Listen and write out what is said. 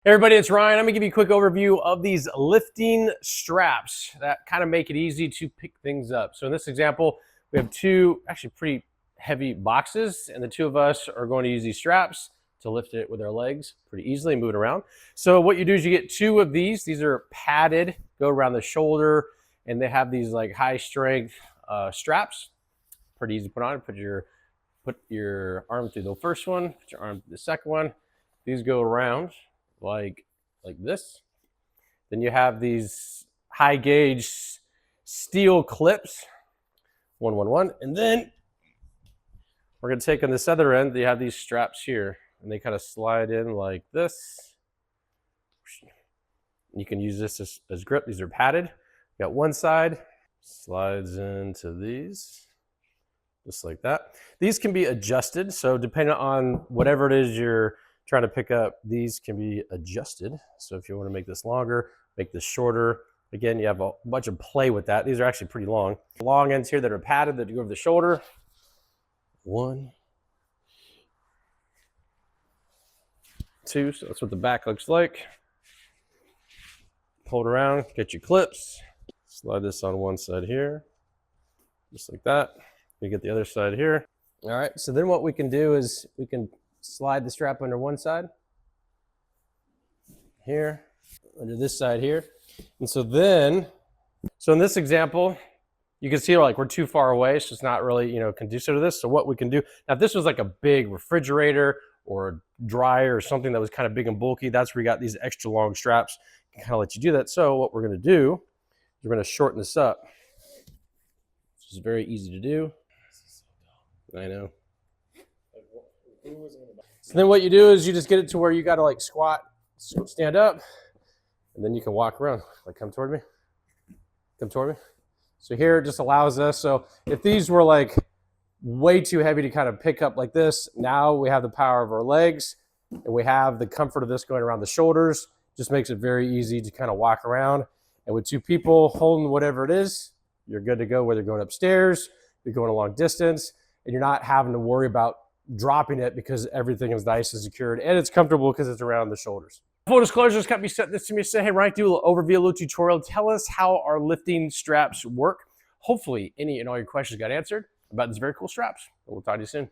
Hey everybody, it's Ryan. I'm gonna give you a quick overview of these lifting straps that kind of make it easy to pick things up. So in this example, we have two actually pretty heavy boxes, and the two of us are going to use these straps to lift it with our legs pretty easily and move it around. So what you do is you get two of these. These are padded, go around the shoulder, and they have these like high strength straps. Pretty easy to put on. Put your arm through the first one, put your arm through the second one. These go around like this. Then you have these high gauge steel clips, 111, and then we're gonna take on this other end. You have these straps here, and they kind of slide in like this. You can use this as grip. These are padded. You got one side, slides into these, just like that. These can be adjusted, so depending on whatever it is you're trying to pick up, these can be adjusted. So if you want to make this longer, make this shorter, again, you have a bunch of play with that. These are actually pretty long. Long ends here that are padded that go over the shoulder. 1, 2, so that's what the back looks like. Hold around, get your clips, slide this on one side here, just like that. You get the other side here. All right, so then what we can do is we can slide the strap under one side here, under this side here. And so in this example, you can see like we're too far away, so it's not really, conducive to this. So what we can do, now if this was like a big refrigerator or a dryer or something that was kind of big and bulky, that's where you got these extra long straps, can kind of let you do that. So what we're gonna do is we're gonna shorten this up, which is very easy to do. I know. So then what you do is you just get it to where you got to like squat, stand up, and then you can walk around. Like come toward me. So here it just allows us. So if these were like way too heavy to kind of pick up like this, now we have the power of our legs and we have the comfort of this going around the shoulders. Just makes it very easy to kind of walk around. And with two people holding whatever it is, you're good to go, whether you're going upstairs, you're going a long distance, and you're not having to worry about dropping it because everything is nice and secured, and it's comfortable because it's around the shoulders. Full disclosure, this company sent this to me, say, hey, Ryan, do a little overview, a little tutorial. Tell us how our lifting straps work. Hopefully, any and all your questions got answered about these very cool straps. We'll talk to you soon.